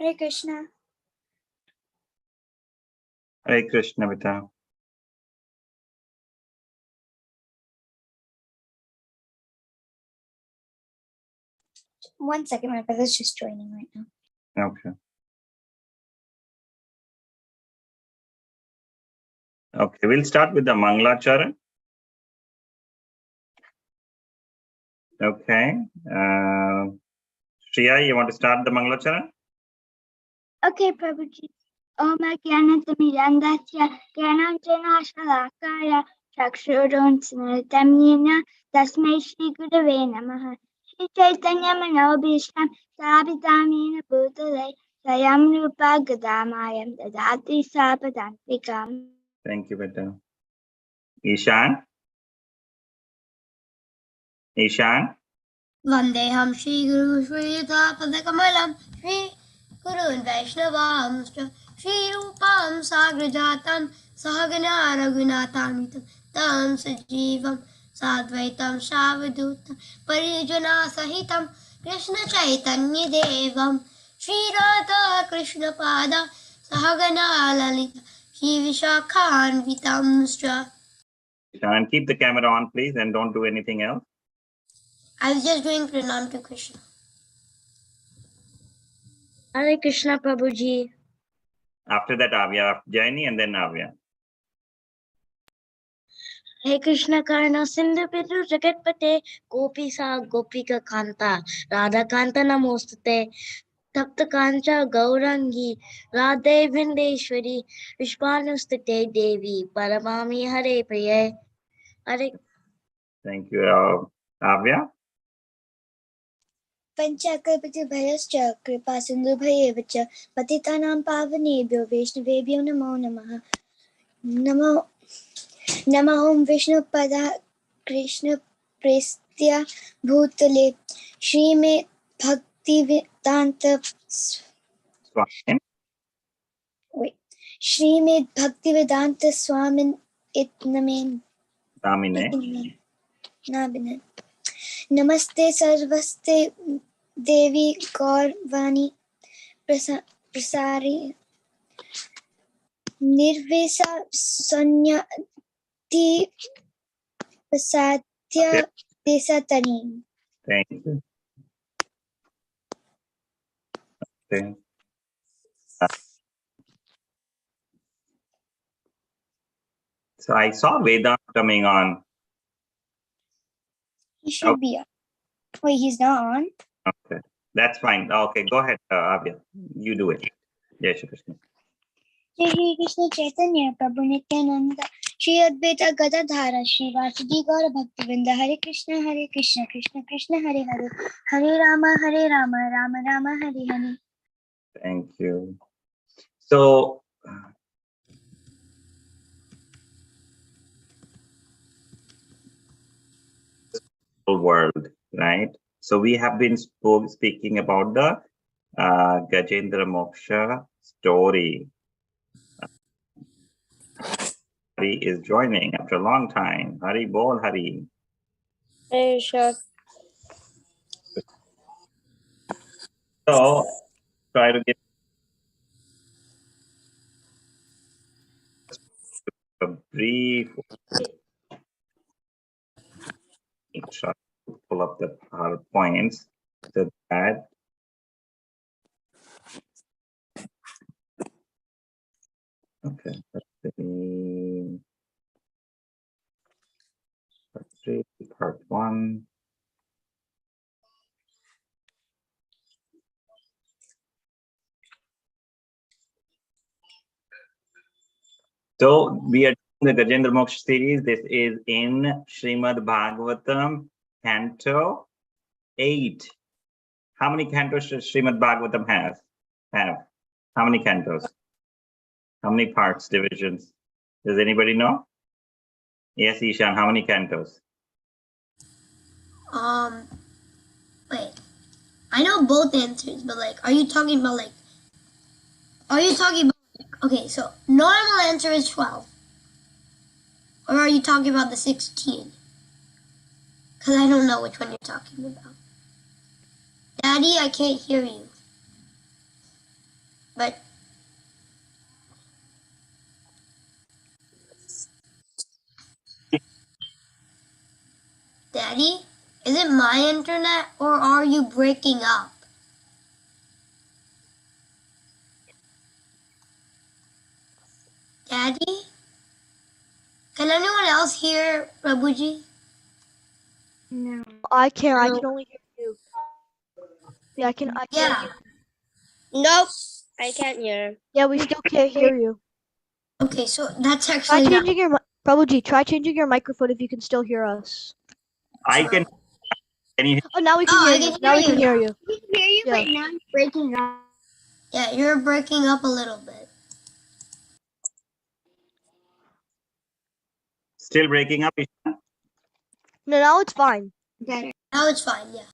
Hare Krishna. Hare Krishna, Vita. One second, my brother's just joining right now. Okay. Okay, we'll start with the Mangalachara. Okay. Shriya, you want to start the Mangalachara? Okay, Prabhuji. Om Jnanatimirandasya Jnananjana Shalakaya Chakshuron Smritam Yena Tasmai Shri Gurave Namaha Shri Chaitanya Manobhishtam Sabitamena Bhutale Sayam Rupa Gadamayam Dadati Sapadantikam. Thank you, Vita. Ishan? Ishan? Vandeham Shri Guru Shri Padakamalam Shri Gurun Vaishnavamscha Shri Rupam Sagrajatam Sahagana Raghunatamitam Tam Sajivam Sadvaitam Shavadutam Parijana Sahitam Krishna Chaitanya Devam Shri Radha Krishna Pada Sahagana Lalita Shri Vishakhanvitamscha. Ishan, keep the camera on, please, and don't do anything else. I was just doing Pranam to Krishna. Hare Krishna, Prabhuji. After that, Avya, Jaini, and then Avya. Hare Krishna Karna Sindhu Bidu Jagatpate Gopi Sa Gopika Kanta Radha Kanta Namostate Tapta Kancha Gaurangi Radhe Vindeshwari Vishwanustate Devi Paramami Hare Priya. Hare. Thank you, Avya. Panchakalpati Bhalascha Kripa Sindhu Bhayevacha Patitanam Pavanebhyo Vaishnavebhyo Namo Namaha Namo Namahom Vishnu Pada Krishna Prestya Bhutale Shri Bhakti Vedanta Swamin. Shrimad Bhaktivedanta Swamin Itnamin Damine. Nabine. Namaste Sarvaste Devi Gaurvani Prasari Nirvesa Sanyati Pasatya Desatanim. Thank you. Okay. So I saw Vedant coming on. He should be on. Wait, he's not on? Okay, that's fine. Okay, go ahead, Avya. You do it. Jai Shri Krishna. Shri Krishna Chaitanya Prabhu Nityananda Shri Advaita Gadadhara Shri Vasudhi Gaura Bhaktivinda Hare Krishna Krishna Krishna Hare Hare Hare Rama Rama Rama Hare Hare. Thank you. So world, right? So we have been speaking about the Gajendra Moksha story. Hari is joining after a long time. Hari bol Hari. Hey, sure. So try to get a brief. Try to pull up the PowerPoints so that okay. Part 1. So we are doing the Gajendra Moksha series. This is in Srimad Bhagavatam, Canto 8. How many cantos does Srimad Bhagavatam have? How many cantos? How many parts, divisions? Does anybody know? Yes, Ishan, how many cantos? Wait. I know both answers, but like, are you talking about okay, so normal answer is 12. Or are you talking about the 16? Because I don't know which one you're talking about. Daddy, I can't hear you. But Daddy, is it my internet or are you breaking up? Daddy? Can anyone else hear Prabhuji? No. I can't. I can only hear you. Yeah, I can't Yeah. hear. Nope, I can't hear. Yeah, we still can't hear you. Okay, so that's Try actually not. changing your Prabhuji. Try changing your microphone if you can still hear us. I can you Oh, now we can Oh, hear I you. can Now we hear can you hear now. you. I can hear you, Yeah. but now it's breaking up. Yeah, you're breaking up a little bit. still breaking up? No, now it's fine. Better. Now it's fine, yeah.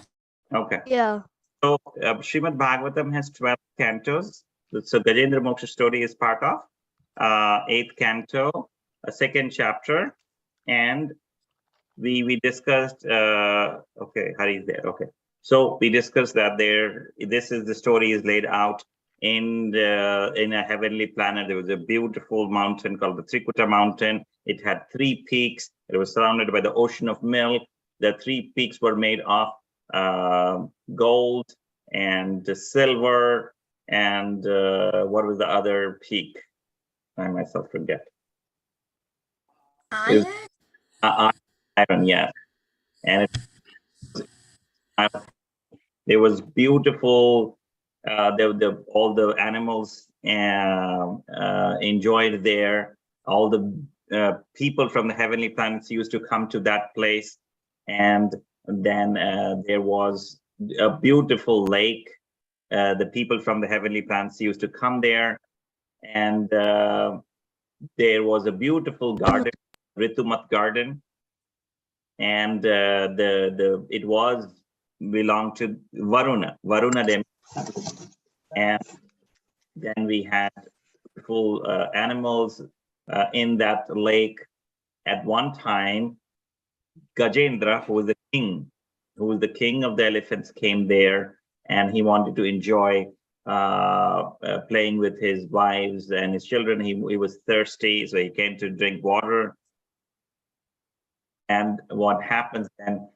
Okay. Yeah. So Srimad Bhagavatam has 12 cantos. So Gajendra Moksha story is part of 8th canto, a second chapter, and we discussed. Okay, Hari is there. Okay, so we discussed that this is the story is laid out in a heavenly planet. There was a beautiful mountain called the Trikuta Mountain. It had 3 peaks. It was surrounded by the ocean of milk. The 3 peaks were made of gold and silver, and what was the other peak? I myself forget. It was, iron, yeah. And there was beautiful. All the animals enjoyed there. All the people from the heavenly planets used to come to that place, and then there was a beautiful lake. The people from the heavenly planets used to come there, and there was a beautiful garden, Ritumat garden, and it was belonged to Varuna them, and then we had beautiful animals in that lake. At one time, Gajendra, who was the king of the elephants, came there, and he wanted to enjoy playing with his wives and his children. He was thirsty, so he came to drink water. And what happens then?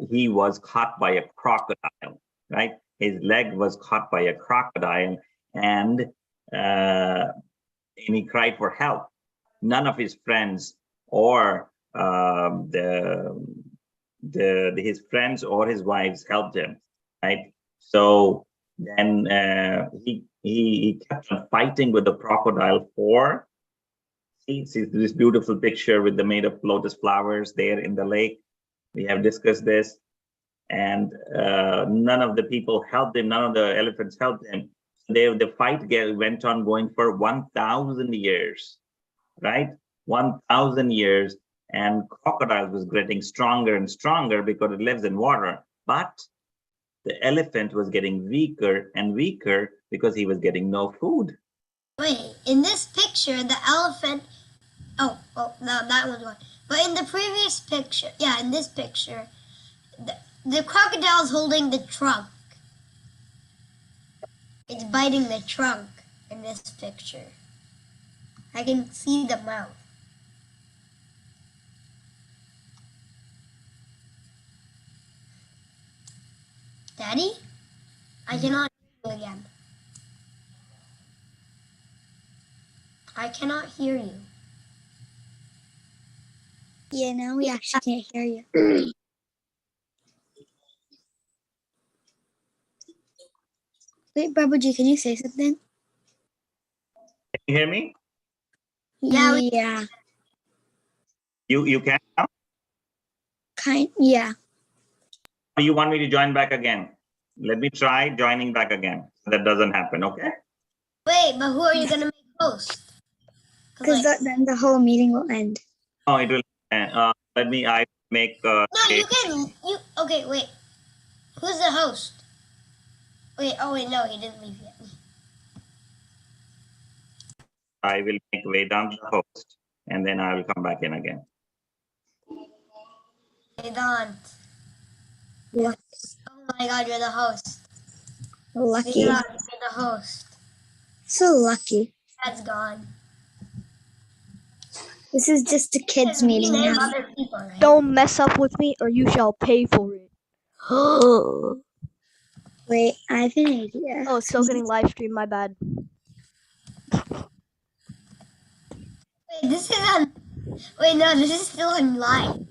He was caught by a crocodile, right? His leg was caught by a crocodile, and he cried for help. None of his friends or his friends or his wives helped him, right? So then he kept on fighting with the crocodile for. See this beautiful picture with the made of lotus flowers there in the lake. We have discussed this, and none of the people helped him. None of the elephants helped him. The fight went on going for 1,000 years, right? 1,000 years, and crocodile was getting stronger and stronger because it lives in water. But the elephant was getting weaker and weaker because he was getting no food. Wait, in this picture, the elephant. Oh, no, that one's one. But in the previous picture, yeah, in this picture, the crocodile's holding the trunk. It's biting the trunk in this picture. I can see the mouth. Daddy? I cannot hear you again. I cannot hear you. Yeah, now we actually can't hear you. Wait, Babuji, can you say something? Can you hear me? Yeah, Yeah. You can now? Yeah. Or you want me to join back again? Let me try joining back again. That doesn't happen, okay? Wait, but who are you gonna make host? Because then the whole meeting will end. Oh, it will. I make. No, you can. Okay, wait. Who's the host? Wait. Oh wait, no, he didn't leave yet. I will make Vedant the host, and then I will come back in again. Vedant. Lucky. Oh my God, you're the host. Lucky. Vedant, you're the host. So lucky. That's gone. This is just a kids We meeting name now. other people, right? Don't mess up with me or you shall pay for it. Wait, I have an idea. Oh, it's still getting live stream, my bad. Wait, this is on. Wait, no, this is still in live.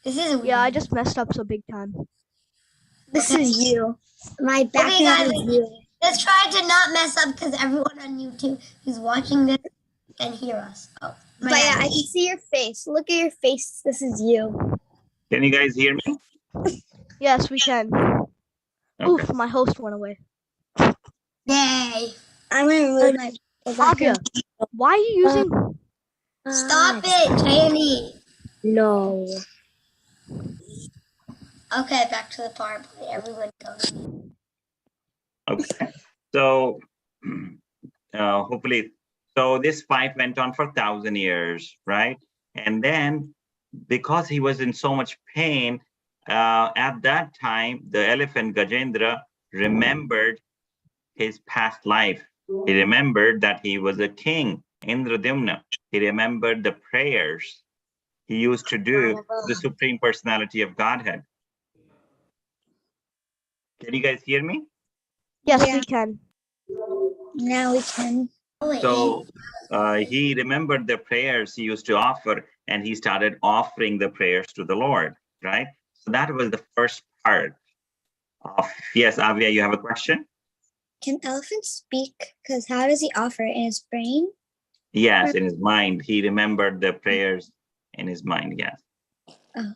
This is weird. Yeah, I just messed up so big time. This Okay. is you. My Okay, background guys, is you. let's try to not mess up because everyone on YouTube who's watching this can hear us. Oh, my But yeah, bad. I can see your face. Look at your face. This is you. Can you guys hear me? Yes, we can. Okay. Oof, my host went away. Yay! I'm gonna remove my Avia, background. why are you using... Stop it, Jamie. No. Okay, back to the PowerPoint. Everyone go to me. Okay. So hopefully, so this fight went on for 1,000 years, right? And then because he was in so much pain, at that time, the elephant Gajendra remembered his past life. He remembered that he was a king, Indradimna. He remembered the prayers he used to do to the Supreme Personality of Godhead. Can you guys hear me? Yes, Yeah. we can. Now we can. Oh, wait, So he remembered the prayers he used to offer, and he started offering the prayers to the Lord, right? So that was the first part of, yes, Avia, you have a question? Can elephants speak? Because how does he offer it in his brain? Yes, in his mind. He remembered the prayers in his mind, yes. Oh.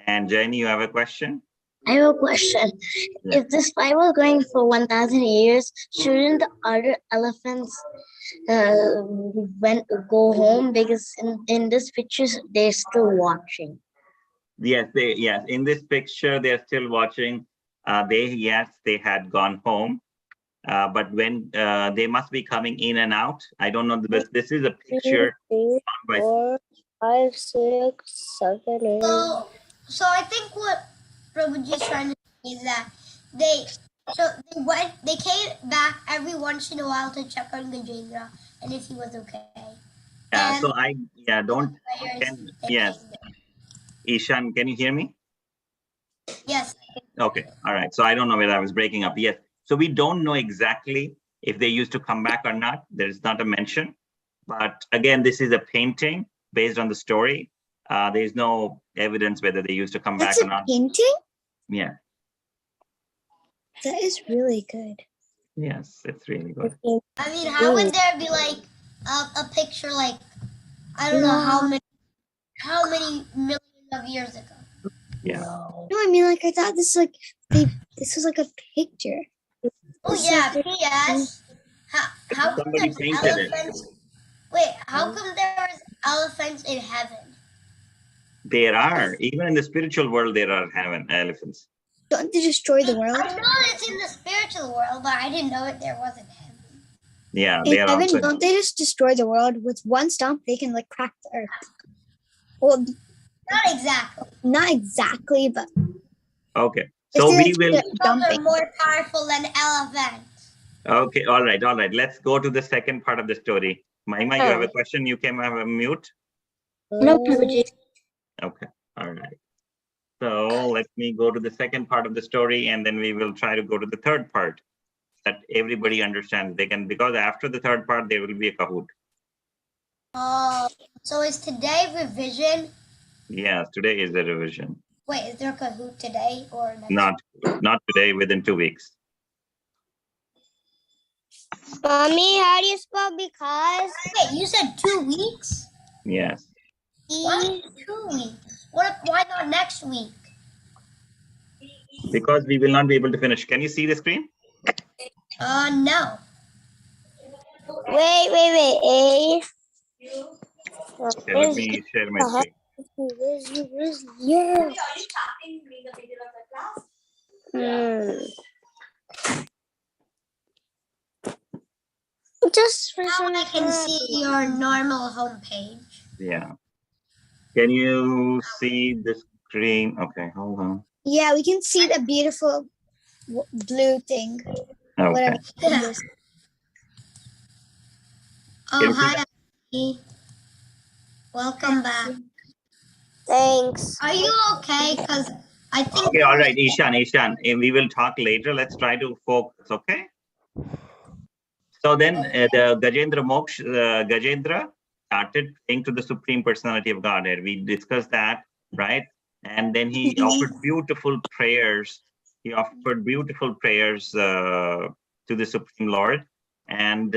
And Jenny, you have a question? I have a question. Yeah. If this fight was going for 1,000 years, shouldn't the other elephants go home? Because in this picture, they're still watching. Yes, in this picture, they're still watching. They had gone home. But when they must be coming in and out. I don't know, but this is a picture. 2, 3, by- 4, 5, 6, 7, 8. So I think what Prabhuji is trying to say is that they came back every once in a while to check on Gajendra and if he was okay. So don't, Prayers, they yes, came back. Ishan, can you hear me? Yes. Okay, all right. So I don't know whether I was breaking up. Yes. So we don't know exactly if they used to come back or not. There is not a mention. But again, this is a painting based on the story. There is no evidence whether they used to come That's back or a not. painting? Yeah. That is really good. Yes, it's really good. I mean, how would there be like a picture like I don't know how many millions of years ago? Yeah. No, I mean, like, I thought this was like a picture. Oh It's yeah. like- P.S. How come Somebody there's painted it. elephants? Wait, how come there's elephants in heaven? There are, even in the spiritual world, there are elephants. Don't they destroy the world? I know it's in the spiritual world, but I didn't know it there was in heaven. Yeah, In they are heaven, also. don't they just destroy the world with one stomp? They can like crack the earth. Well, Not exactly. not exactly, but Okay. if So they, we like, will. start Those dumping. are more powerful than elephants. Okay, all right. Let's go to the second part of the story. Mahima, you have a question? You can have a mute. No, Prabhuji. Okay, all right. So let me go to the second part of the story, and then we will try to go to the third part that everybody understands. They can, because after the third part, there will be a Kahoot. Oh, so is today revision? Yes, today is the revision. Wait, is there a Kahoot today or next? Not today, within 2 weeks. Mommy, how do you spell because? Wait, you said 2 weeks? Yes. Why 2 weeks? Why not next week? Because we will not be able to finish. Can you see the screen? No. Wait. Okay, let me share my screen. Yeah. Just for Now some I can see your normal homepage. Yeah. Can you see the screen? Okay, hold on. Yeah, we can see the beautiful blue thing. Okay. Whatever. Yeah. Can Oh, you see hi, that? Ashley. Welcome back. Thanks. Are you okay? Because I think. Okay, all right, Ishan, we will talk later. Let's try to focus, okay? So then the Gajendra started praying to the Supreme Personality of Godhead. We discussed that, right? And then he offered beautiful prayers. He offered beautiful prayers to the Supreme Lord. And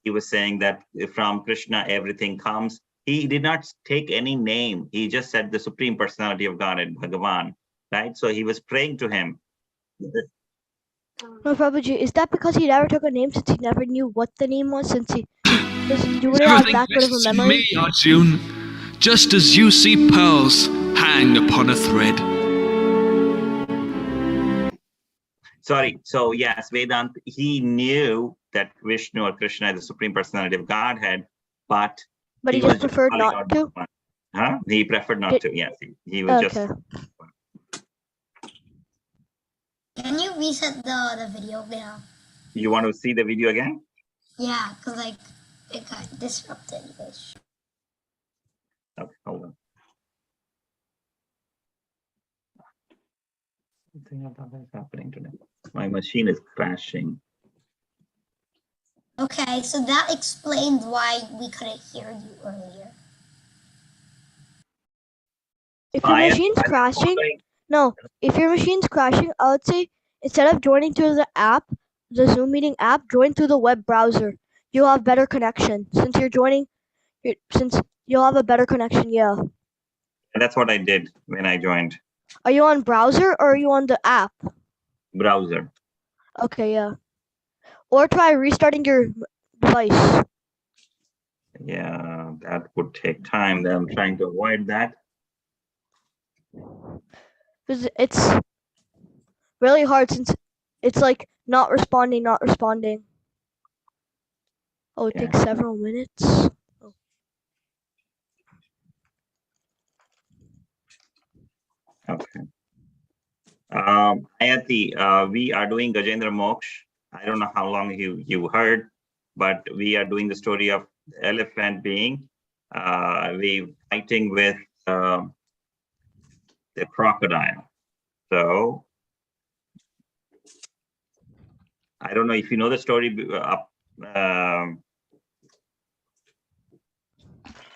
he was saying that from Krishna, everything comes. He did not take any name. He just said the Supreme Personality of Godhead, Bhagavan, right? So he was praying to him. No, Prabhuji, is that because he never took a name since he never knew what the name was since he you wouldn't have that good of a memory? Me, Arjun, just as you see pearls hang upon a thread. Sorry. So yes, Vedant, he knew that Vishnu or Krishna is the Supreme Personality of Godhead, but But he was just preferred calling not out to? Bhagavan. Huh? He preferred not to. Yes, he was just. Okay. Can you reset the video now? You want to see the video again? Yeah, because like it got disrupted. Okay, hold on. Something about that is happening today. My machine is crashing. Okay, so that explains why we couldn't hear you earlier. If your machine's crashing, if your machine's crashing, I would say instead of joining through the app, the Zoom meeting app, join through the web browser. You'll have better connection since since you'll have a better connection. Yeah. And that's what I did when I joined. Are you on browser or are you on the app? Browser. Okay, yeah. Or try restarting your device. Yeah, that would take time. Then I'm trying to avoid that. Because it's really hard since it's like not responding. Oh, it takes several minutes. Okay. Ayati, we are doing Gajendra Moksha. I don't know how long you heard, but we are doing the story of the elephant being fighting with the crocodile. So I don't know if you know the story. I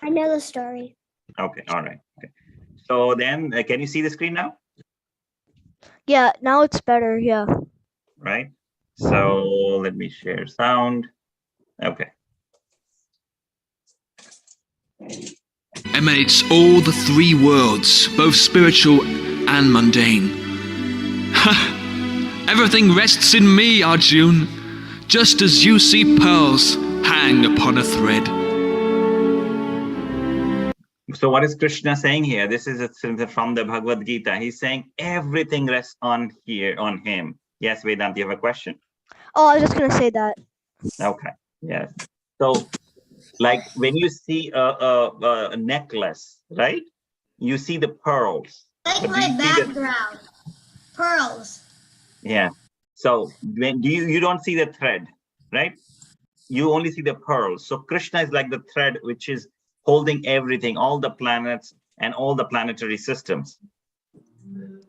know the story. Okay, all right. Okay. So then, can you see the screen now? Yeah, now it's better. Yeah. Right. So let me share sound. Okay. Emanates all the three worlds, both spiritual and mundane. Everything rests in me, Arjun, just as you see pearls hang upon a thread. So what is Krishna saying here? This is from the Bhagavad Gita. He's saying everything rests on him. Yes, Vedant, you have a question? Oh, I was just gonna say that. Okay. Yes. So, like when you see a necklace, right? You see the pearls. Like my background. Pearls. Yeah. So when you don't see the thread, right? You only see the pearls. So Krishna is like the thread which is holding everything, all the planets and all the planetary systems.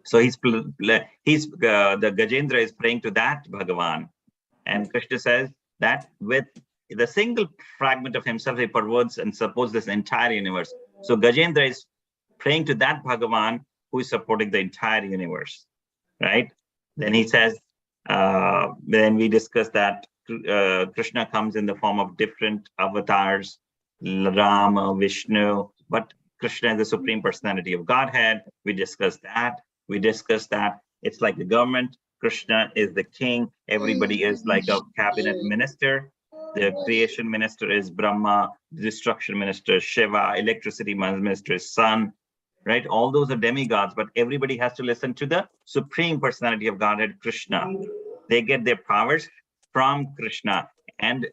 So the Gajendra is praying to that Bhagavan, and Krishna says that with the single fragment of himself, he perverts and supports this entire universe. So Gajendra is praying to that Bhagavan who is supporting the entire universe, right? Then he says, then we discussed that Krishna comes in the form of different avatars, Rama, Vishnu, but Krishna is the Supreme Personality of Godhead. We discussed that. It's like the government. Krishna is the king. Everybody is like a cabinet minister. The creation minister is Brahma. The destruction minister is Shiva. Electricity minister is Sun. Right? All those are demigods, but everybody has to listen to the Supreme Personality of Godhead, Krishna. They get their powers from Krishna. And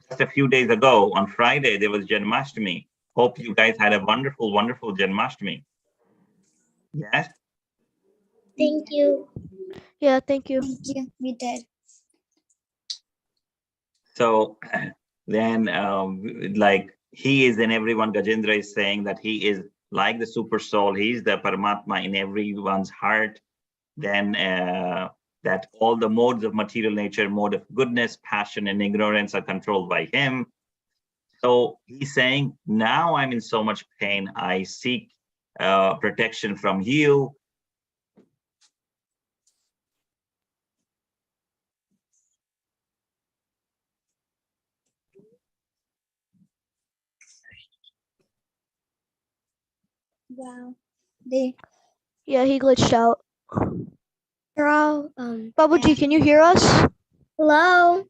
just a few days ago, on Friday, there was Janmashtami. Hope you guys had a wonderful, wonderful Janmashtami. Yes? Thank you. Yeah, thank you. Thank you. We did. So then, like he is in everyone, Gajendra is saying that he is like the super soul. He is the Paramatma in everyone's heart. Then that all the modes of material nature, mode of goodness, passion, and ignorance are controlled by him. So he's saying, now I'm in so much pain. I seek protection from you. Wow. Yeah, he glitched out. They're all Bubble G, can you hear us? hello.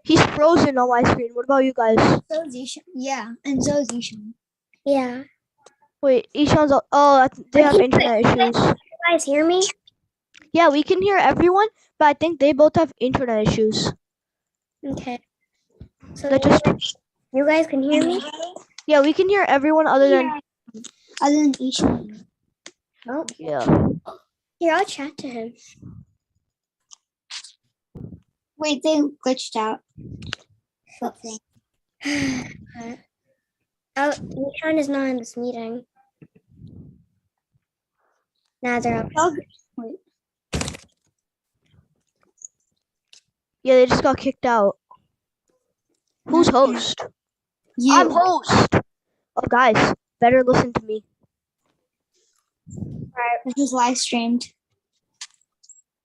He's frozen on my screen. What about you guys? So Zishan. Yeah, and so Zishan. Yeah. Wait, Ishan's. They have internet issues. You guys hear me? Yeah, we can hear everyone, but I think they both have internet issues. Okay. So That just. you guys can hear me? Yeah, we can hear everyone other than. Other than Ishan. Oh, Yeah. here, I'll chat to him. Wait, they glitched out. Okay. Nishan is not in this meeting. Neither of Oh, wait. Yeah, they just got kicked out. Who's host? You. I'm host. Oh, guys, better listen to me. This is live streamed.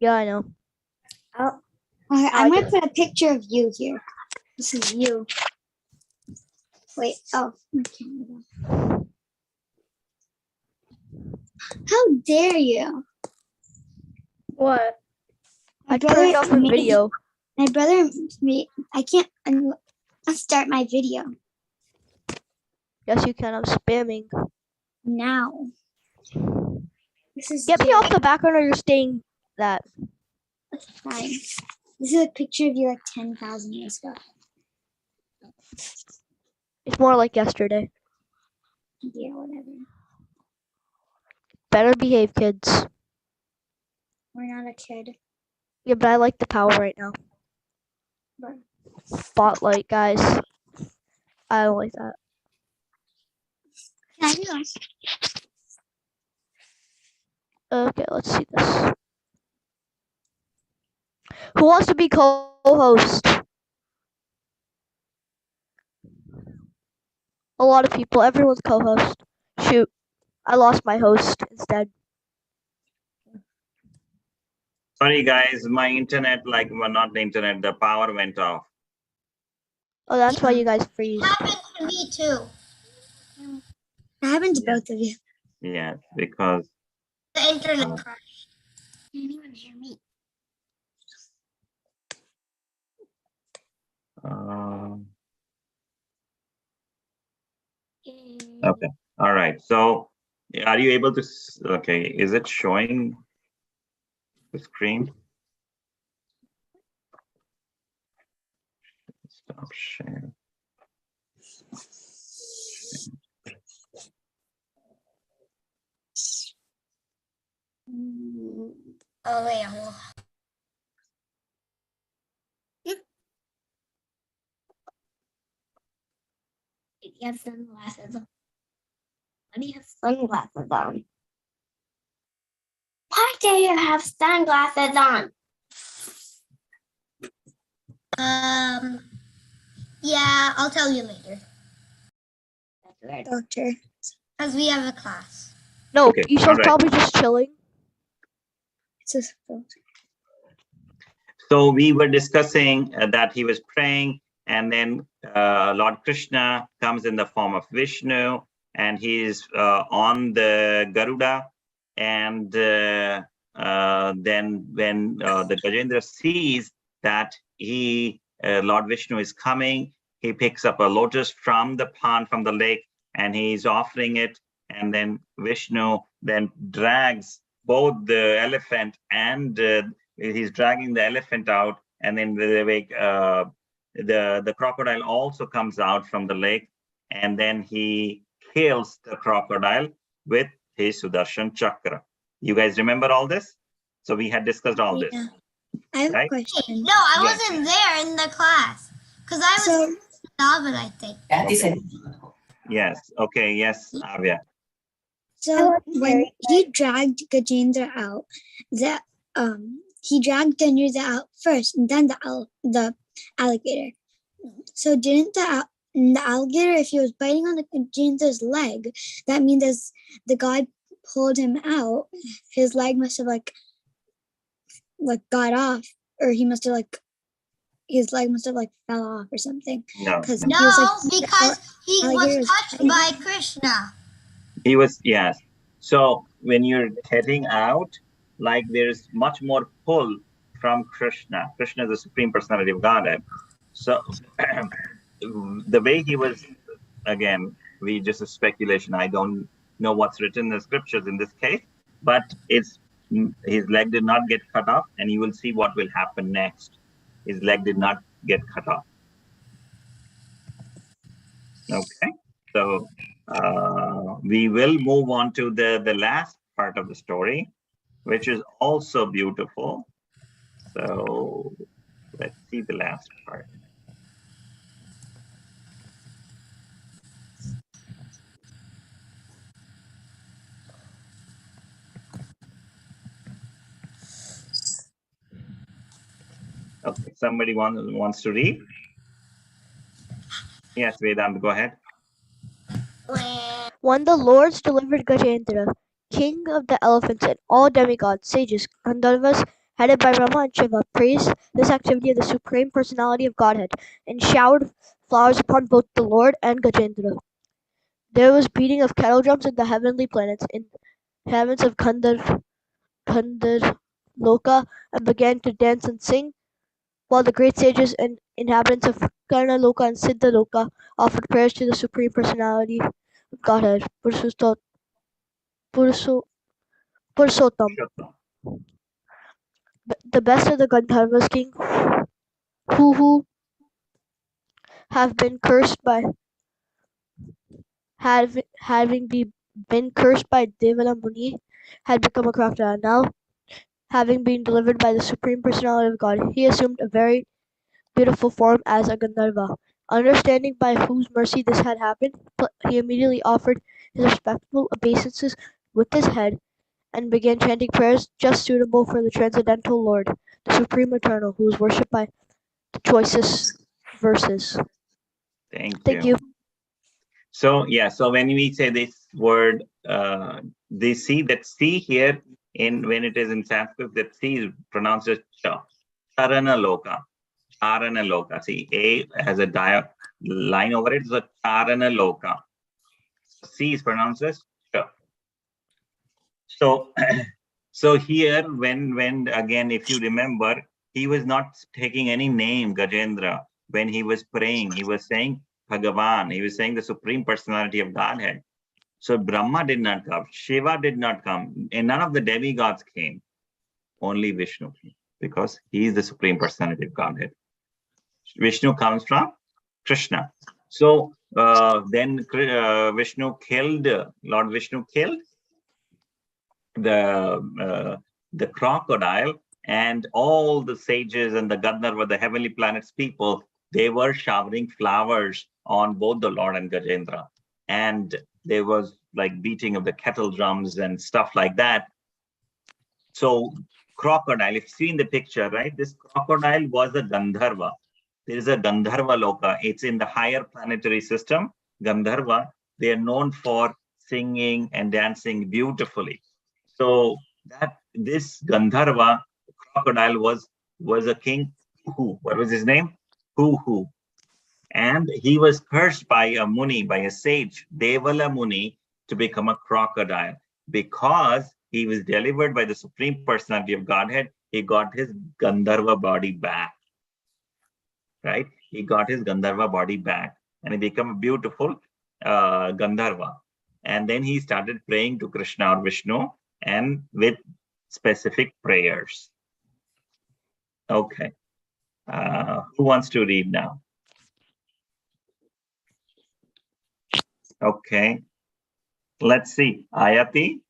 Yeah, I know. Oh, Okay, I'm gonna put a picture of you here. This is you. Wait. Oh. Okay. How dare you? what? I turned off the video. My brother made. I can't. I'll start my video Yes, you can. I'm spamming. now. This is Get me you. off the background or you're staying that. Fine. This is a picture of you like 10,000 years ago. It's more like yesterday. Yeah, whatever. Better behave, kids. We're not a kid. Yeah, but I like the power right now. But Spotlight, guys. I don't like that. can I do this? Okay, let's see this. Who wants to be co-host? A lot of people. Everyone's co-host. Shoot, I lost my host instead. Sorry, guys, my internet, well, not the internet, the power went off. Oh, that's why you guys freeze. Happened to me too. It happened to Yeah. both of you. Yeah, because The internet crashed. Can anyone hear me? okay. All right. So are you able to, okay, is it showing the screen? Stop sharing. Oh wait, hold on. You have sunglasses on. Why do you have sunglasses on? Why do you have sunglasses on? Yeah, I'll tell you later. Doctor. Because we have a class. No, Okay, Isha's alright. probably just chilling. It's just So we were discussing that he was praying, and then Lord Krishna comes in the form of Vishnu, and he is on the Garuda. And then when the Gajendra sees that Lord Vishnu is coming, he picks up a lotus from the pond, from the lake, and he's offering it. And then Vishnu then drags both the elephant and he's dragging the elephant out, and then the crocodile also comes out from the lake, and then he kills the crocodile with his Sudarshan Chakra. You guys remember all this? So we had discussed all this. I have Right? a question. No, I Yes. wasn't there in the class. Because I was So, David, I think. Yes. Okay. Yes, Avya. so when he dragged Gajendra out, he dragged Gajendra out first, and then the alligator. So didn't the alligator, if he was biting on the Gajendra's leg, that means as the god pulled him out, his leg must have like got off, or he must have his leg must have fell off or something. No. Because No, because he alligator was was touched biting. by Krishna. He was, yes. So when you're heading out, like there's much more pull from Krishna. Krishna is the Supreme Personality of Godhead. So the way he was, again, we just a speculation. I don't know what's written in the scriptures in this case, but it's his leg did not get cut off, and you will see what will happen next. His leg did not get cut off. Okay, so we will move on to the last part of the story, which is also beautiful. So let's see the last part. Okay, somebody wants to read? Yes, Vedant, go ahead. When the lords delivered Gajendra, king of the elephants, and all demigods, sages, Gandharvas, headed by Brahma and Shiva, praised this activity of the Supreme Personality of Godhead, and showered flowers upon both the Lord and Gajendra. There was beating of kettle drums in the heavenly planets, in heavens of Gandharloka, and began to dance and sing, while the great sages and inhabitants of Karnaloka and Siddhaloka offered prayers to the Supreme Personality of Godhead, Purushottam. The best of the Gandharvas king, who have been cursed by been cursed by Devala Muni, had become a crocodile. Now, having been delivered by the Supreme Personality of God, he assumed a very beautiful form as a Gandharva. Understanding by whose mercy this had happened, he immediately offered his respectful obeisances with his head, and began chanting prayers just suitable for the Transcendental Lord, the Supreme Eternal, who is worshipped by the choicest verses. Thank Thank you. you. So yeah, so when we say this word, they see that C here in when it is in Sanskrit, that C is pronounced as cha. Charana loka. Charana loka. See, A has a line over it, so Charana loka. C is pronounced as cha. So so here when again, if you remember, he was not taking any name, Gajendra, when he was praying. He was saying Bhagavan. He was saying the Supreme Personality of Godhead. So Brahma did not come, Shiva did not come, and none of the demigods came. Only Vishnu came, because he is the Supreme Personality of Godhead. Vishnu comes from Krishna. So then Vishnu killed, Lord Vishnu killed the crocodile, and all the sages and the Gandharva, the heavenly planets people, they were showering flowers on both the Lord and Gajendra. And there was like beating of the kettle drums and stuff like that. So crocodile, if you see in the picture, right, this crocodile was a Gandharva. There is a Gandharva Loka. It's in the higher planetary system. Gandharva, they are known for singing and dancing beautifully. So that this Gandharva crocodile was a king. What was his name? Hu. And he was cursed by a Muni, by a sage, Devala Muni, to become a crocodile. Because he was delivered by the Supreme Personality of Godhead, he got his Gandharva body back. Right? He got his Gandharva body back, and he became a beautiful Gandharva. And then he started praying to Krishna or Vishnu, and with specific prayers. Okay. Who wants to read now? Okay. Let's see. Ayati,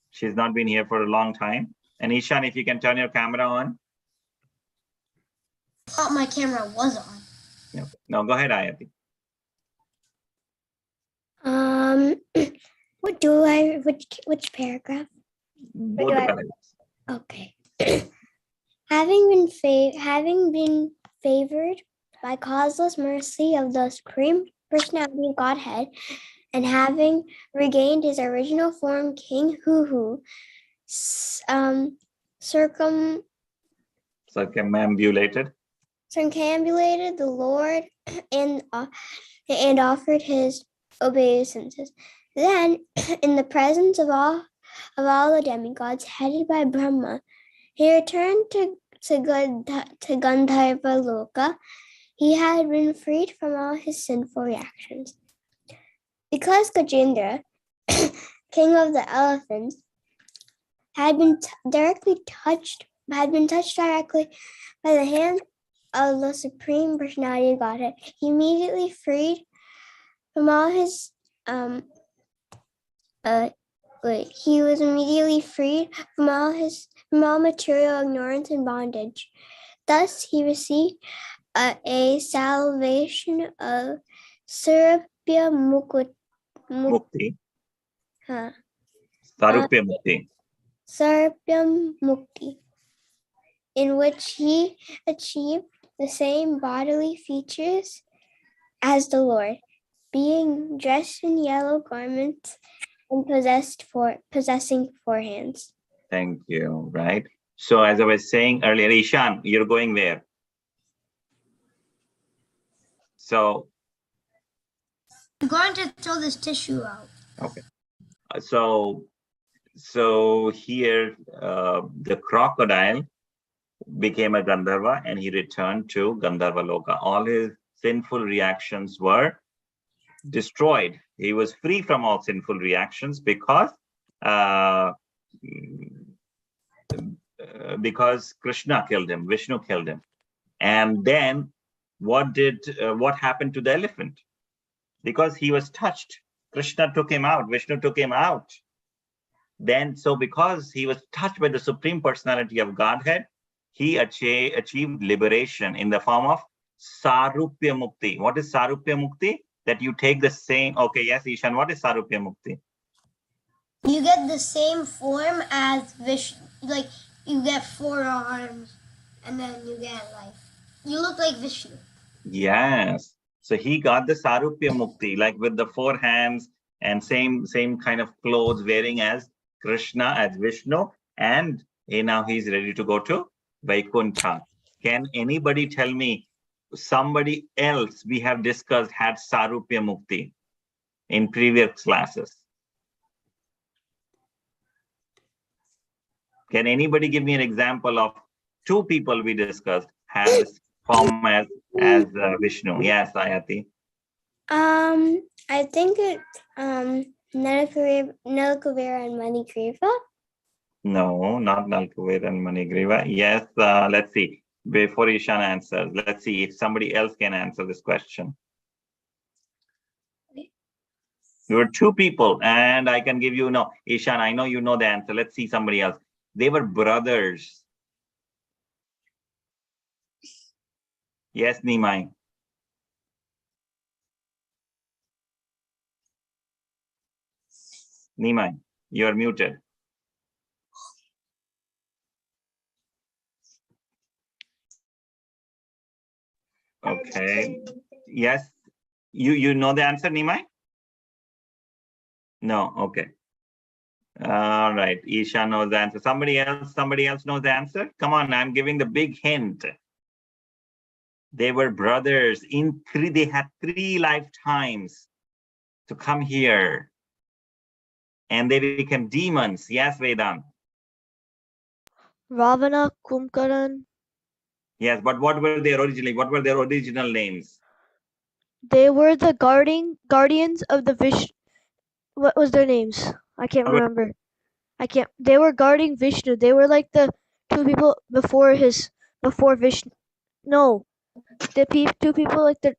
she's not been here for a long time. And Ishan, if you can turn your camera on. I thought my camera was on. Yeah. No, go ahead, Ayati. What do I? Which paragraph? Both the paragraphs. Okay. Having been favored by causeless mercy of the Supreme Personality of Godhead, and having regained his original form, King Hu Circumambulated. circumambulated the Lord and offered his obeisances. Then, in the presence of all the demigods, headed by Brahma, he returned to Gandharva Loka. He had been freed from all his sinful reactions. Because Gajendra, king of the elephants, had been touched directly by the hand of the Supreme Personality of Godhead, he immediately freed from all his he was immediately freed from all material ignorance and bondage. Thus, he received a salvation of Sarupya Mukti. Huh. Sarupya Mukti. Sarupya Mukti, in which he achieved the same bodily features as the Lord, being dressed in yellow garments and possessing four hands. Thank you. Right. So as I was saying earlier, Ishan, you're going where? So I'm going to throw this tissue out. okay. So here the crocodile became a Gandharva and he returned to Gandharva Loka. All his sinful reactions were destroyed. He was free from all sinful reactions because Krishna killed him, Vishnu killed him. And then what happened to the elephant? Because he was touched, Krishna took him out, Vishnu took him out. Then, so because he was touched by the Supreme Personality of Godhead, he achieved liberation in the form of Sarupya Mukti. What is Sarupya Mukti? That you take the same, okay, yes, Ishan, what is Sarupya Mukti? You get the same form as Vishnu, like you get 4 arms, and then you get you look like Vishnu. Yes. So he got the Sarupya Mukti, like with the 4 hands and same kind of clothes wearing as Krishna, as Vishnu, and now he's ready to go to Vaikuntha. Can anybody tell me somebody else we have discussed had Sarupya Mukti in previous classes? Can anybody give me an example of 2 people we discussed had this form as Vishnu? Yes, Ayati. I think it's Nalakuvera and Manigriva. No, not Nalkuvera and Manigriva. Yes, let's see. Before Ishan answers, let's see if somebody else can answer this question. There were 2 people, and I can give you, no, Ishan, I know you know the answer. Let's see somebody else. They were brothers. Yes, Nimai. Nimai, you are muted. Okay. Yes. You know the answer, Nimai? No. Okay. All right. Isha knows the answer. Somebody else knows the answer? Come on, I'm giving the big hint. They were brothers. They had 3 lifetimes to come here. And they became demons. Yes, Vedant. Ravana, Kumbhakarna. Yes, but what were they originally? What were their original names? They were the guardians of the Vishnu. What was their names? I can't remember. They were guarding Vishnu. They were like the 2 people before Vishnu. No, the 2 people like the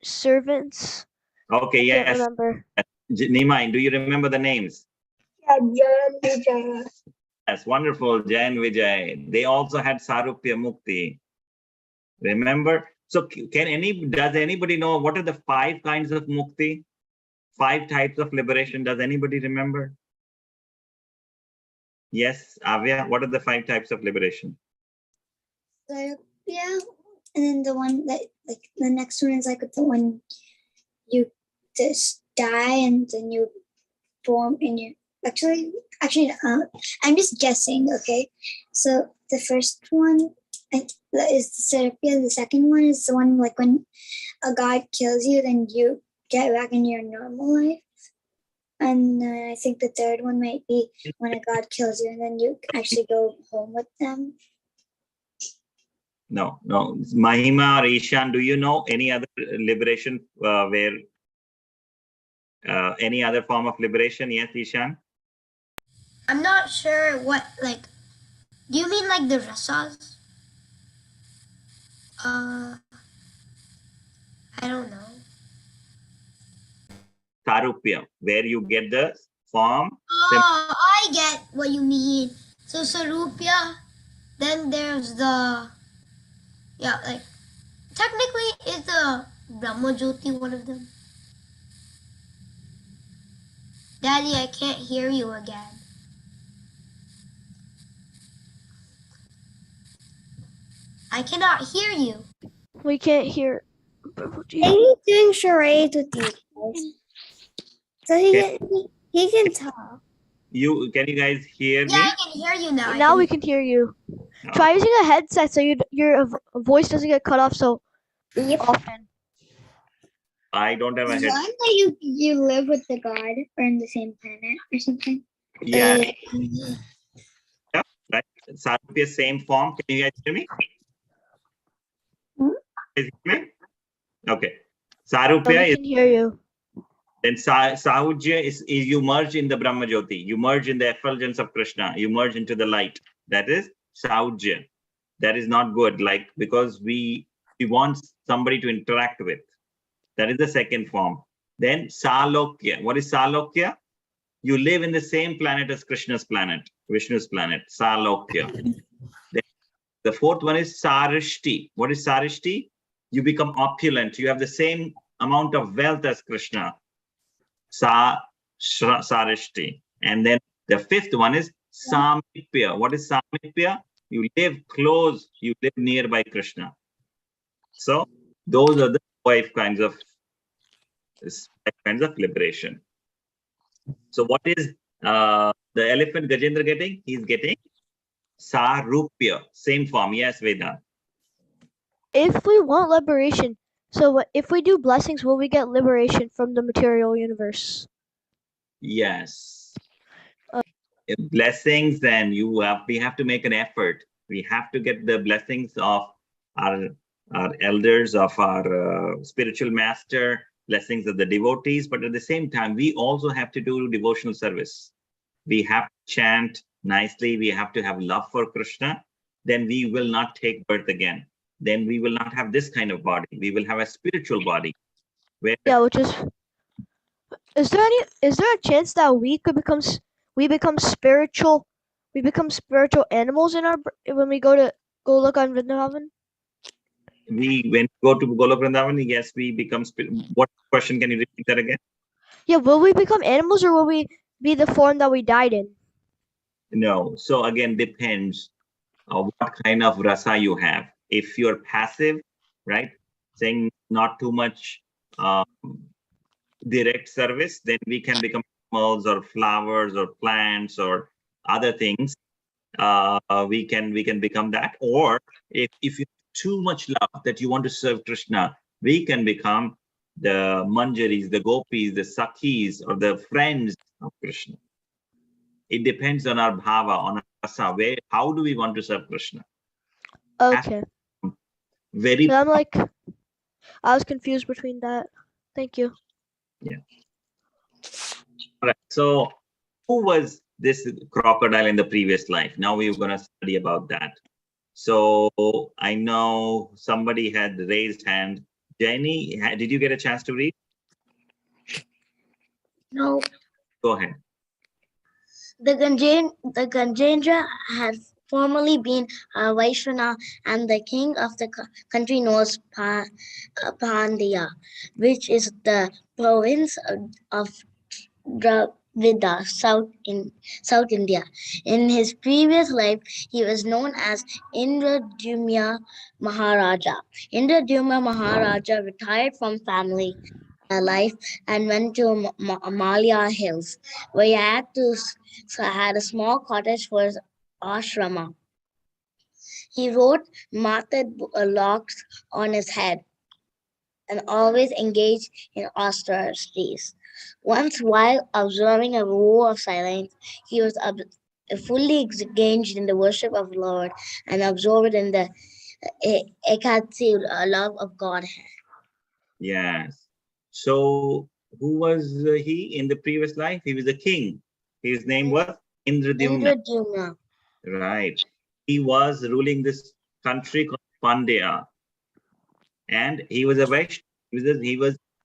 servants. Okay, I yes. can't remember. Nimai, do you remember the names? Jaya Vijaya. Yes, wonderful. Jai and Vijay. They also had Sarupya Mukti. Remember, So does anybody know what are the 5 kinds of mukti? 5 types of liberation. Does anybody remember? Yes, Avya, what are the 5 types of liberation? Yeah, and then the one that like the next one is like the one you just die and then you form in your actually I'm just guessing. Okay, so the first one is the Serapia. The second one is the one like when a god kills you, then you get back in your normal life. And I think the third one might be when a god kills you and then you actually go home with them. No. Mahima or Ishan, do you know any other liberation where any other form of liberation? Yes, Ishan? I'm not sure what, like, do you mean like the rasas? I don't know. Sarupya, where you get the form. Oh, I get what you mean. So Sarupya, then there's the, yeah, like, technically is the Brahma Jyoti one of them? Daddy, I can't hear you again. I cannot hear you. We can't hear. He's doing charades with you guys. So he can talk. Can you guys hear Yeah, me? I can hear you now. Now we can hear you. No. Try using a headset so your voice doesn't get cut off so often. I don't have a Is head. one that you live with the god or in the same planet or something? Yeah. Yeah, right. Sarupya, same form. Can you guys hear me? Is it me? Okay. Sarupya We is can hear you. then Sahujya is you merge in the Brahma Jyoti. You merge in the effulgence of Krishna. You merge into the light. That is Sahujya. That is not good, like, because we want somebody to interact with. That is the second form. Then Salokya. What is Salokya? You live in the same planet as Krishna's planet, Vishnu's planet, Salokya. Then the fourth one is Sarishti. What is Sarishti? You become opulent. You have the same amount of wealth as Krishna. Sarishti. And then the fifth one is Samipya. What is Samipya? You live close, you live nearby Krishna. So those are the 5 kinds of liberation. So what is the elephant Gajendra getting? He's getting Sarupya, same form. Yes, Veda. If we want liberation, so if we do blessings, will we get liberation from the material universe? Yes. Blessings, then we have to make an effort. We have to get the blessings of our elders, of our spiritual master, blessings of the devotees, but at the same time, we also have to do devotional service. We have to chant nicely. We have to have love for Krishna. Then we will not take birth again. Then we will not have this kind of body. We will have a spiritual body. Yeah, which is there a chance that we become spiritual animals when we go look on Vrindavan? When we go to Golok Vrindavan, yes, we become what question? Can you repeat that again? Yeah, will we become animals or will we be the form that we died in? No. So again, depends on what kind of rasa you have. If you're passive, right, saying not too much direct service, then we can become animals or flowers or plants or other things. We can become that. Or if you have too much love that you want to serve Krishna, we can become the manjaris, the gopis, the sakhis, or the friends of Krishna. It depends on our bhava, on our rasa. How do we want to serve Krishna? Okay. Very. I'm like, I was confused between that. Thank you. Yeah. All right. So who was this crocodile in the previous life? Now we're going to study about that. So I know somebody had raised hand. Jenny, did you get a chance to read? No. Go ahead. The Gajendra has formerly been Vaishwana, and the king of the country was Pandya, which is the province of Dravida, South India. In his previous life, he was known as Indradyumna Maharaja. Indradyumna Maharaja retired from family life and went to Malya Hills, where he had a small cottage for his ashrama. He wrote matted locks on his head and always engaged in austerities. Once, while observing a row of silence, he was fully engaged in the worship of the Lord and absorbed in the ekatsi love of God. Yes. So who was he in the previous life? He was a king. His name was Indradyumna. Indradyumna. Right. He was ruling this country called Pandya, and he was a Vaishnav.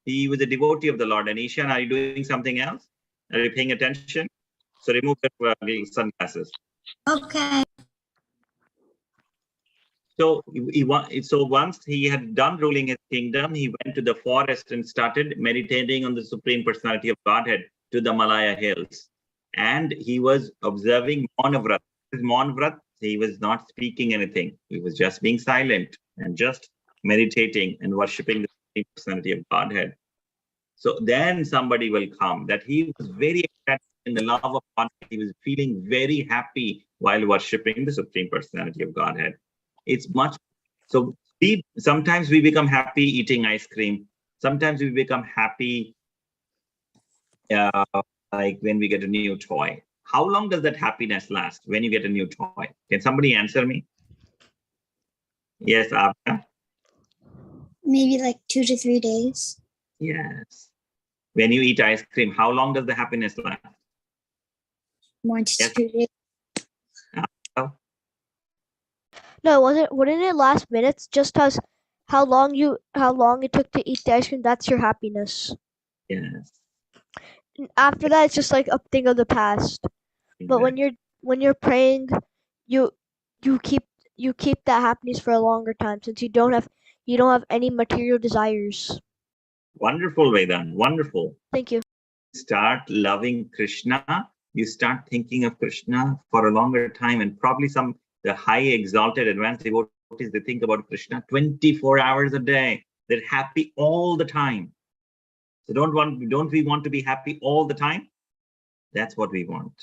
He was a devotee of the Lord. And Ishan, are you doing something else? Are you paying attention? So remove the sunglasses. Okay. So so once he had done ruling his kingdom, he went to the forest and started meditating on the Supreme Personality of Godhead to the Malaya Hills. And he was observing Maunavrat. Maunavrat, he was not speaking anything. He was just being silent and just meditating and worshipping the Supreme Personality of Godhead. So then somebody will come that he was very excited in the love of God. He was feeling very happy while worshipping the Supreme Personality of Godhead. It's much so. Sometimes we become happy eating ice cream. Sometimes we become happy, like when we get a new toy. How long does that happiness last when you get a new toy? Can somebody answer me? Yes, Abha? Maybe like 2 to 3 days. Yes. When you eat ice cream, how long does the happiness last? 1 to Yes. 2 days. No, wouldn't it last minutes? Just as how long it took to eat the ice cream, that's your happiness. Yes. And after that, it's just like a thing of the past. But when you're praying, you keep that happiness for a longer time, since you don't have any material desires. Wonderful, Vedan. Wonderful. Thank you. Start loving Krishna. You start thinking of Krishna for a longer time, and probably the high exalted advanced devotees, they think about Krishna 24 hours a day. They're happy all the time. So don't we want to be happy all the time? That's what we want.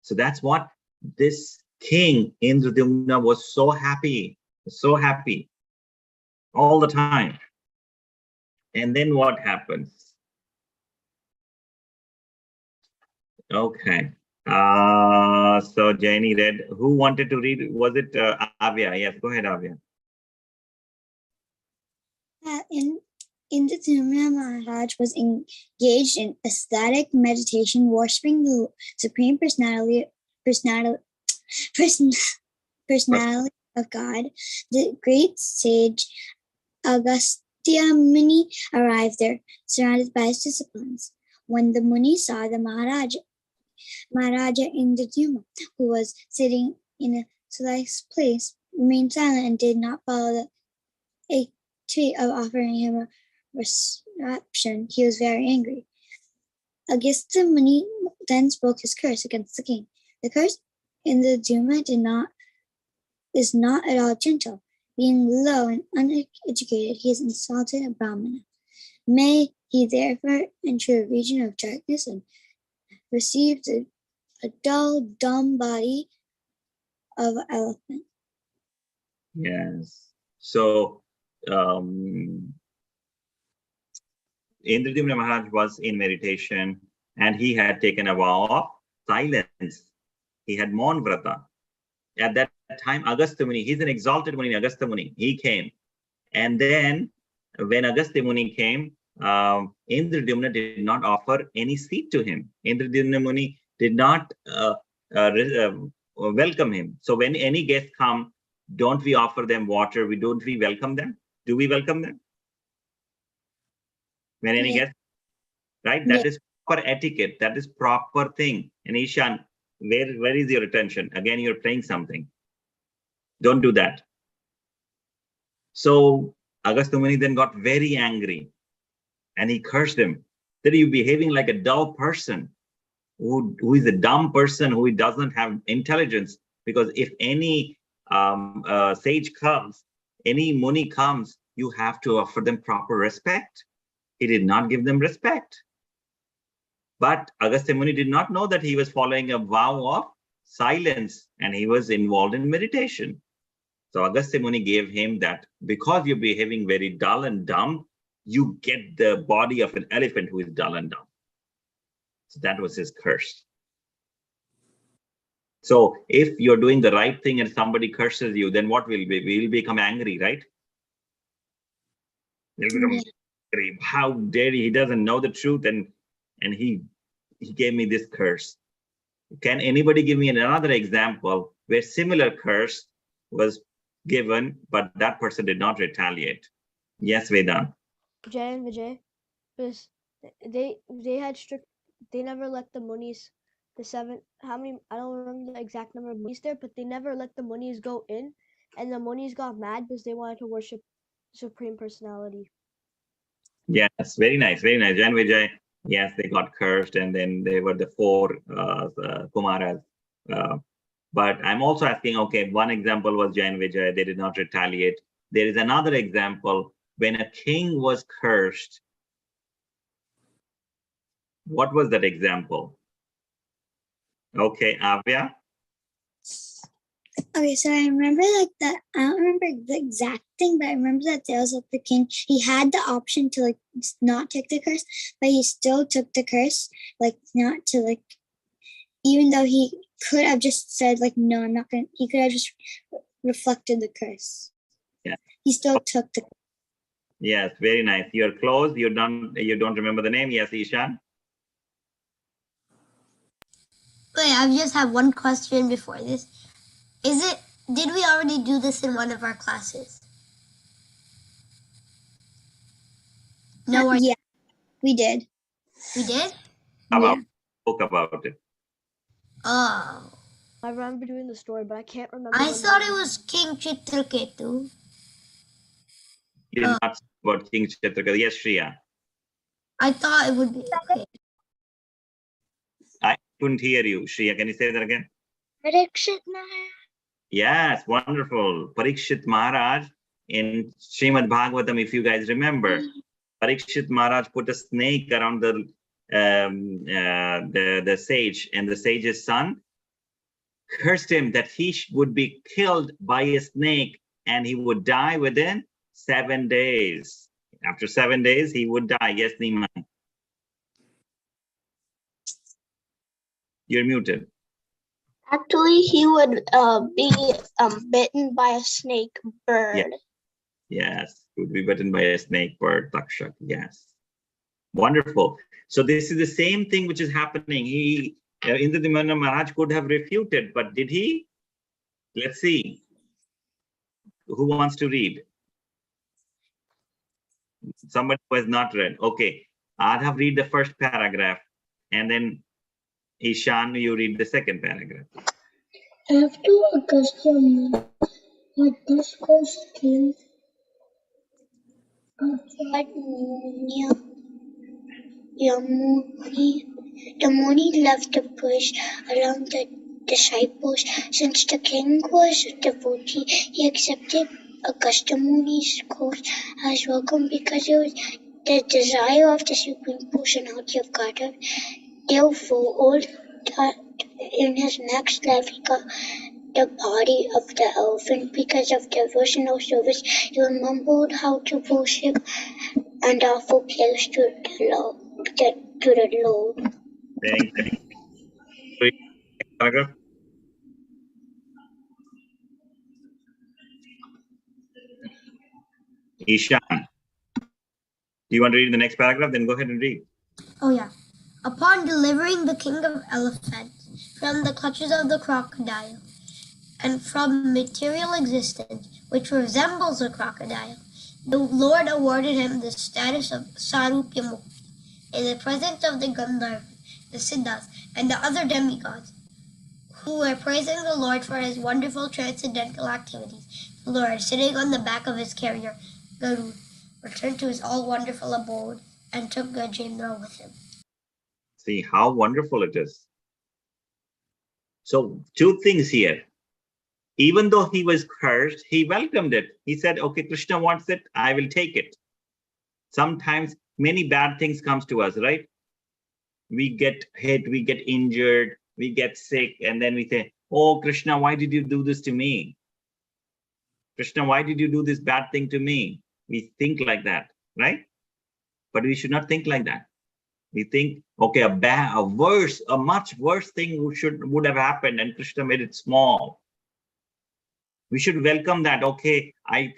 So that's what this king Indradyumna was so happy all the time. And then what happens? Okay. So Jaini read. Who wanted to read? Was it Avya? Yes, go ahead, Avya. Indradyumna Maharaj was engaged in ecstatic meditation, worshipping the Supreme Personality of God. The great sage Agastya Muni arrived there, surrounded by his disciples. When the Muni saw the Maharaja Indradyumna, who was sitting in a select place, remained silent and did not follow the treat of offering him a reception, he was very angry. Agastya Muni then spoke his curse against the king. The curse in the Duma is not at all gentle. Being low and uneducated, he has insulted a Brahmana. May he therefore enter a region of darkness and receive a dull, dumb body of an elephant. Yes. So Indradyumna Maharaj was in meditation, and he had taken a vow of silence. He had Maun Vrata. At that time, Agastya Muni, he's an exalted Muni, Agastya Muni, he came. And then when Agastya Muni came, Indradyumna did not offer any seat to him. Indradyumna Muni did not welcome him. So when any guests come, don't we offer them water? Don't we welcome them? Do we welcome them? When any guest, right? That is proper etiquette. That is proper thing. And Ishan, where is your attention? Again, you're playing something. Don't do that. So Agastya Muni then got very angry and he cursed him. That you're behaving like a dull person, who is a dumb person, who doesn't have intelligence. Because if any sage comes, any Muni comes, you have to offer them proper respect. He did not give them respect. But Agastya Muni did not know that he was following a vow of silence and he was involved in meditation. So Agastya Muni gave him that because you're behaving very dull and dumb, you get the body of an elephant who is dull and dumb. So that was his curse. So if you're doing the right thing and somebody curses you, then what will be? We'll become angry, right? We'll become angry. How dare he doesn't know the truth and he gave me this curse. Can anybody give me another example where similar curse was given, but that person did not retaliate? Yes, Vedant. Jay and Vijay, because they had strict. They never let the Munis, the 7. How many? I don't remember the exact number of Munis there, but they never let the Munis go in, and the Munis got mad because they wanted to worship Supreme Personality. Yes, very nice, very nice. Jan Vijay, yes, they got cursed, and then they were the 4 Kumaras. But I'm also asking, okay, one example was Jain Vijay, they did not retaliate. There is another example when a king was cursed. What was that example? Okay, Avya. Okay, so I remember like that. I don't remember the exact thing, but I remember that there was like the king. He had the option to like not take the curse, but he still took the curse. Like not to like, even though he could have just said like, no, I'm not gonna. He could have just reflected the curse. Yeah. He still took the. Yes, very nice. You're close. You don't remember the name. Yes, Ishan. Wait, I just have one question before this. Did we already do this in one of our classes? No, Yeah, we did. We did? Spoke about it. Oh. I remember doing the story, but I can't remember. I thought it was King Chitraketu. You did not speak about King Chitraketu. Yes, Shriya. I thought it would be okay. I couldn't hear you. Shriya, can you say that again? Parikshit Maharaj. Yes, wonderful. Parikshit Maharaj in Srimad Bhagavatam, if you guys remember, Parikshit Maharaj put a snake around the sage, and the sage's son cursed him that he would be killed by a snake and he would die within 7 days. After 7 days, he would die. Yes, Nima. You're muted. Actually, he would be bitten by a snake bird. Yes, he would be bitten by a snake bird, Takshak. Yes. Wonderful. So this is the same thing which is happening. Indradimana Maharaj could have refuted, but did he? Let's see. Who wants to read? Somebody who has not read. Okay. Adhav, read the first paragraph, and then Ishan, you read the second paragraph. After Agastya Muni had discoursed King Yamuni, the Muni left the bush along the disciples. Since the king was a devotee, he accepted Agastya Muni's course as welcome because it was the desire of the Supreme Personality of Godhead. Therefore, all that in his next life he got the body of the elephant. Because of devotional service, he remembered how to worship and offer prayers to the Lord. Thank you. Paragraph. Ishan, do you want to read the next paragraph? Then go ahead and read. Oh, yeah. Upon delivering the king of elephants from the clutches of the crocodile and from material existence, which resembles a crocodile, the Lord awarded him the status of Sarupya Mukti in the presence of the Gandharvas, the Siddhas, and the other demigods who were praising the Lord for his wonderful transcendental activities. The Lord, sitting on the back of his carrier, Garud, returned to his all-wonderful abode and took Gajendra with him. See how wonderful it is. So two things here. Even though he was cursed, he welcomed it. He said, okay, Krishna wants it, I will take it. Sometimes many bad things comes to us, right? We get hit, we get injured, we get sick, and then we say, oh, Krishna, why did you do this to me? Krishna, why did you do this bad thing to me? We think like that, right? But we should not think like that. We think, okay, a much worse thing would have happened, and Krishna made it small. We should welcome that. Okay, I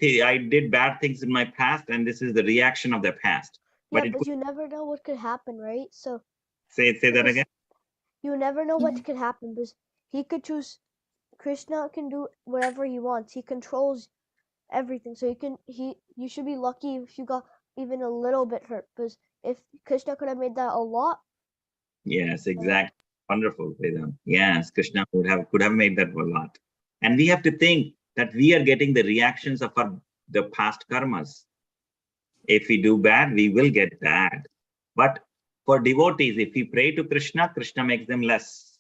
did bad things in my past, and this is the reaction of the past. Yeah, but you never know what could happen, right? So say that again. You never know what could happen because he could choose. Krishna can do whatever he wants. He controls everything. So you should be lucky if you got even a little bit hurt. Because if Krishna could have made that a lot. Yes, exactly. Wonderful, Vedant. Yes, Krishna could have made that a lot. And we have to think that we are getting the reactions of the past karmas. If we do bad, we will get bad. But for devotees, if we pray to Krishna, Krishna makes them less.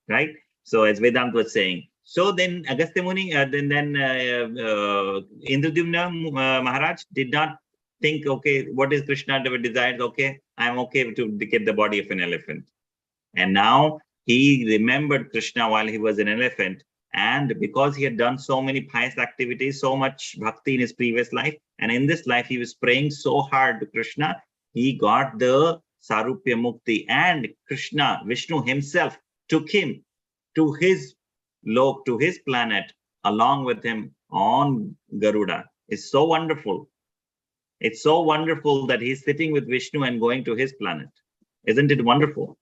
Right? So as Vedant was saying. So then Agastya Muni, Indradyumna Maharaj did not think, okay, what is Krishna desires? Okay, I'm okay to get the body of an elephant. And now he remembered Krishna while he was an elephant. And because he had done so many pious activities, so much bhakti in his previous life, and in this life he was praying so hard to Krishna, he got the Sarupya Mukti. And Krishna, Vishnu himself, took him to his lok, to his planet, along with him on Garuda. It's so wonderful. It's so wonderful that he's sitting with Vishnu and going to his planet. Isn't it wonderful?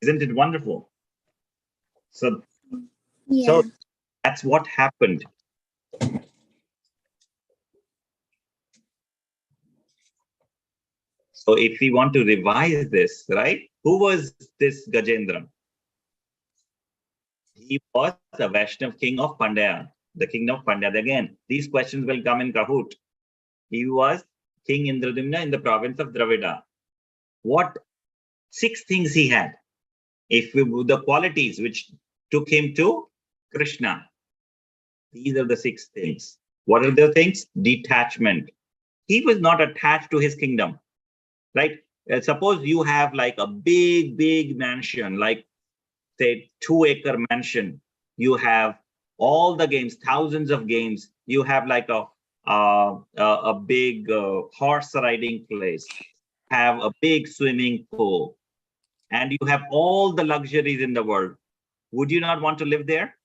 Isn't it wonderful? So that's what happened. So if we want to revise this, right? Who was this Gajendra? He was the Vaishnav king of Pandya, the kingdom of Pandya. Again, these questions will come in Kahoot. He was King Indradyumna in the province of Dravida. What 6 things he had? If the qualities which took him to Krishna, these are the 6 things. What are the things? Detachment. He was not attached to his kingdom, right? Suppose you have like a big mansion, like say 2-acre mansion. You have all the games, thousands of games. You have like a big horse riding place, have a big swimming pool, and you have all the luxuries in the world. Would you not want to live there,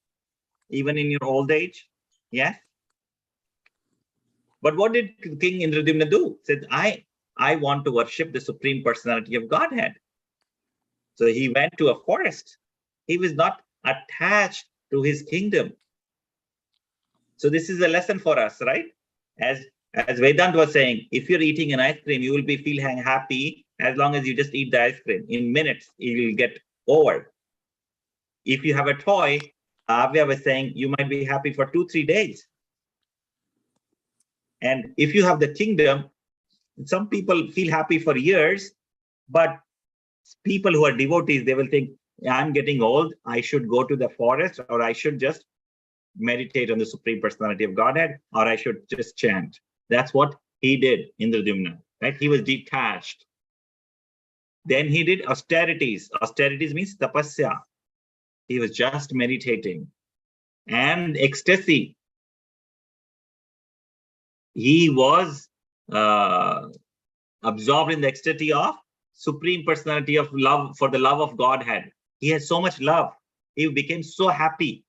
even in your old age? Yes. But what did King Indradyumna do? He said, I want to worship the Supreme Personality of Godhead. So he went to a forest. He was not attached to his kingdom. So this is a lesson for us, right? As Vedant was saying, if you're eating an ice cream, you will be feeling happy as long as you just eat the ice cream. In minutes, it will get over. If you have a toy, Avya was saying, you might be happy for 2-3 days. And if you have the kingdom, some people feel happy for years, but people who are devotees, they will think, I'm getting old, I should go to the forest, or I should just meditate on the Supreme Personality of Godhead, or I should just chant. That's what he did, Indradyumna, right? He was detached. Then he did austerities. Austerities means tapasya. He was just meditating. And ecstasy. He was absorbed in the ecstasy of Supreme Personality of love, for the love of Godhead. He had so much love. He became so happy.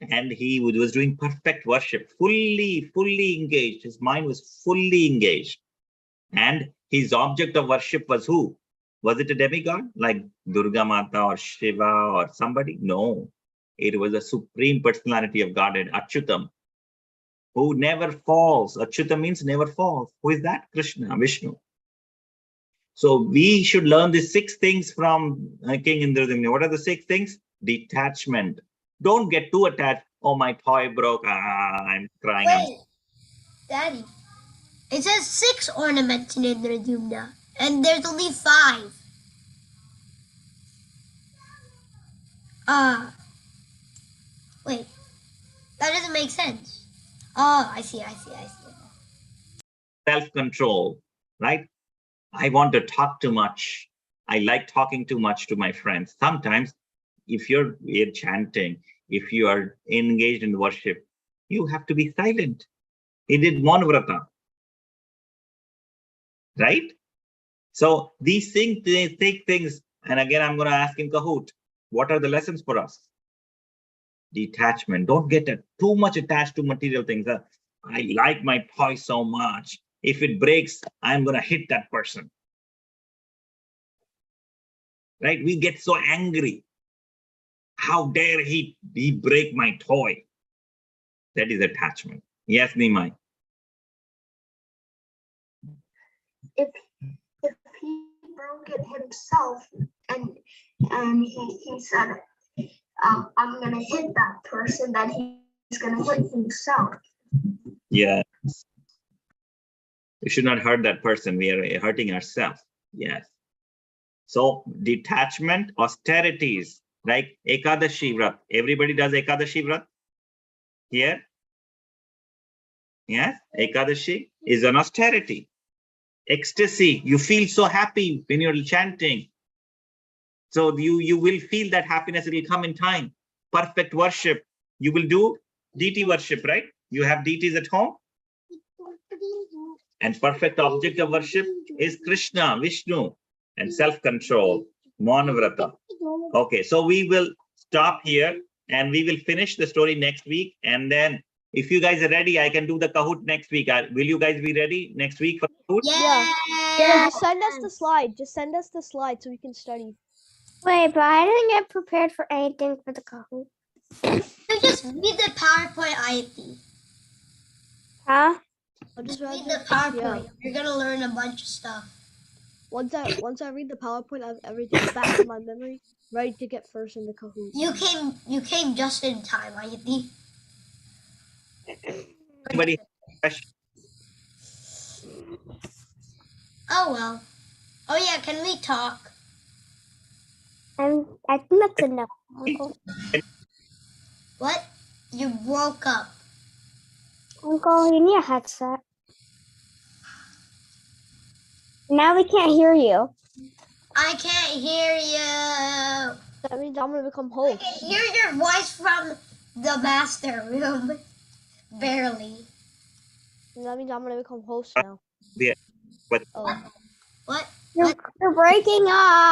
And he was doing perfect worship, fully engaged. His mind was fully engaged. And his object of worship was who? Was it a demigod like Durga Mata or Shiva or somebody? No, it was a Supreme Personality of Godhead, Achyutam, who never falls. Achyutam means never falls. Who is that? Krishna, Vishnu. So we should learn the 6 things from King Indrasimha. What are the 6 things? Detachment. Don't get too attached. Oh, my toy broke. I'm crying. Wait, Daddy. It says 6 ornaments in Indradyumna, and there's only 5. Wait. That doesn't make sense. Oh, I see. Self-control, right? I want to talk too much. I like talking too much to my friends. Sometimes, if you're chanting, if you are engaged in worship, you have to be silent. He did Maunavrata, right? So these things, they take things, and again, I'm going to ask in Kahoot, what are the lessons for us? Detachment. Don't get too much attached to material things. I like my toy so much. If it breaks, I'm going to hit that person. Right? We get so angry. How dare he break my toy? That is attachment. Yes, Nimai. If he broke it himself and he said, I'm gonna hit that person, then he's gonna hit himself. Yes. We should not hurt that person. We are hurting ourselves. Yes. So detachment, austerities, like Ekadashi Vrat. Everybody does Ekadashi Vrat here? Yes, Ekadashi is an austerity. Ecstasy, you feel so happy when you're chanting. So you will feel that happiness, it will come in time. Perfect worship. You will do deity worship, right? You have deities at home. And perfect object of worship is Krishna, Vishnu, and self-control, Maunavrata. Okay, so we will stop here and we will finish the story next week. And then if you guys are ready, I can do the Kahoot next week. Will you guys be ready next week for Kahoot? Yeah. Yeah, just send us the slide. Just send us the slide so we can study. Wait, but I didn't get prepared for anything for the Kahoot. You just read the PowerPoint, IFP. Huh? I'll just Read the PowerPoint. Yeah. You're gonna learn a bunch of stuff. Once I read the PowerPoint, I have everything back in my memory, ready to get first in the Kahoot. You came just in time, IFP. Anybody have a question? Oh well. Oh yeah, can we talk? I think that's enough, Uncle. What? You broke up. Uncle, you need a headset. Now we can't hear you. I can't hear you. That means I'm gonna become I host. can hear your voice from the master room. Barely. That means I'm gonna become host now. Yeah. But Oh. What? You're breaking up.